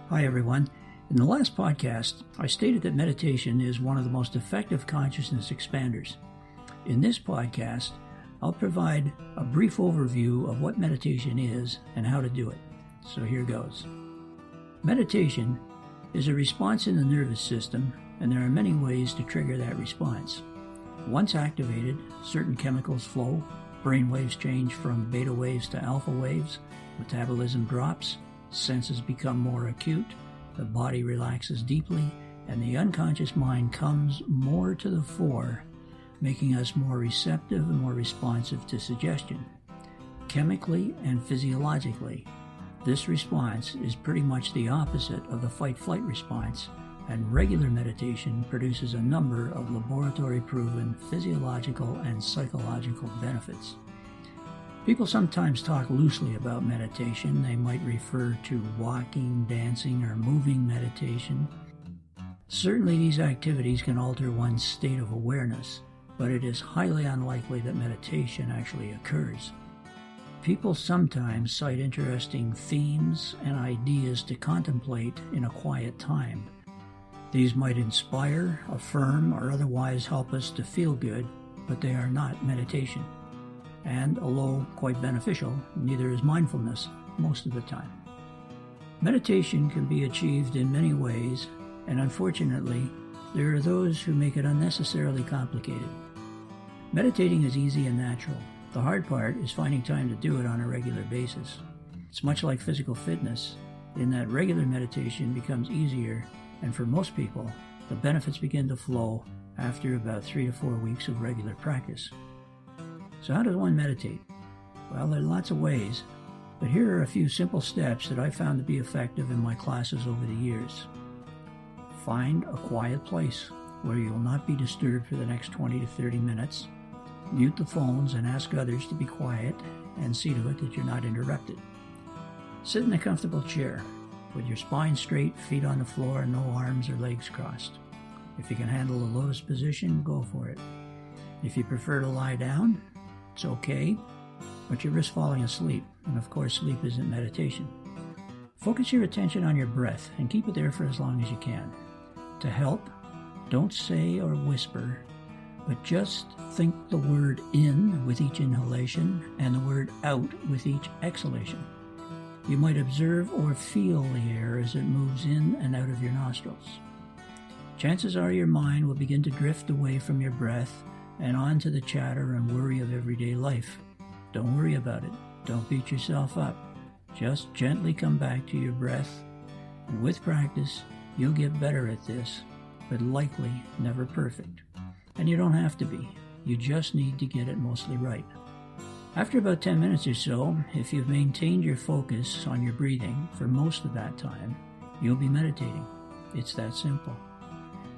Hi everyone. In the last podcast, I stated that meditation is one of the most effective consciousness expanders. In this podcast, I'll provide a brief overview of what meditation is and how to do it. So here goes. Meditation is a response in the nervous system, and there are many ways to trigger that response. Once activated, certain chemicals flow, brain waves change from beta waves to alpha waves, metabolism drops, senses become more acute, the body relaxes deeply, and the unconscious mind comes more to the fore, making us more receptive and more responsive to suggestion. Chemically and physiologically, this response is pretty much the opposite of the fight-flight response, and regular meditation produces a number of laboratory-proven physiological and psychological benefits. People sometimes talk loosely about meditation. They might refer to walking, dancing, or moving meditation. Certainly these activities can alter one's state of awareness, but it is highly unlikely that meditation actually occurs. People sometimes cite interesting themes and ideas to contemplate in a quiet time. These might inspire, affirm, or otherwise help us to feel good, but they are not meditation. And although quite beneficial, neither is mindfulness most of the time. Meditation can be achieved in many ways, and unfortunately, there are those who make it unnecessarily complicated. Meditating is easy and natural. The hard part is finding time to do it on a regular basis. It's much like physical fitness, in that regular meditation becomes easier, and for most people, the benefits begin to flow after about 3 to 4 weeks of regular practice. So how does one meditate? Well, there are lots of ways, but here are a few simple steps that I found to be effective in my classes over the years. Find a quiet place where you will not be disturbed for the next 20 to 30 minutes. Mute the phones and ask others to be quiet, and see to it that you're not interrupted. Sit in a comfortable chair with your spine straight, feet on the floor, no arms or legs crossed. If you can handle the lotus position, go for it. If you prefer to lie down, it's okay, but you risk falling asleep, and of course sleep isn't meditation. Focus your attention on your breath and keep it there for as long as you can. To help, don't say or whisper, but just think the word in with each inhalation and the word out with each exhalation. You might observe or feel the air as it moves in and out of your nostrils. Chances are your mind will begin to drift away from your breath and on to the chatter and worry of everyday life. Don't worry about it. Don't beat yourself up. Just gently come back to your breath. And with practice, you'll get better at this, but likely never perfect. And you don't have to be. You just need to get it mostly right. After about 10 minutes or so, if you've maintained your focus on your breathing for most of that time, you'll be meditating. It's that simple.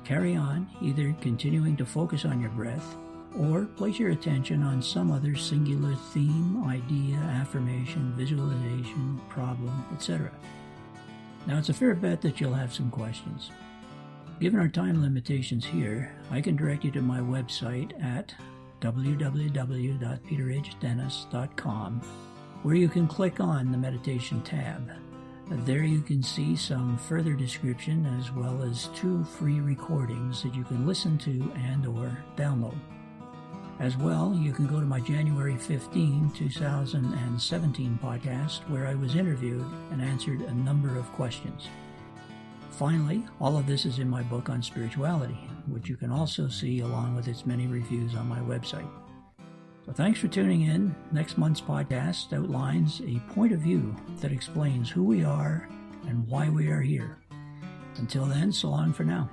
Carry on, either continuing to focus on your breath, or place your attention on some other singular theme, idea, affirmation, visualization, problem, etc. Now, it's a fair bet that you'll have some questions. Given our time limitations here, I can direct you to my website at www.peterhdennis.com, where you can click on the meditation tab. There you can see some further description as well as 2 free recordings that you can listen to and or download. As well, you can go to my January 15, 2017 podcast, where I was interviewed and answered a number of questions. Finally, all of this is in my book on spirituality, which you can also see along with its many reviews on my website. So thanks for tuning in. Next month's podcast outlines a point of view that explains who we are and why we are here. Until then, so long for now.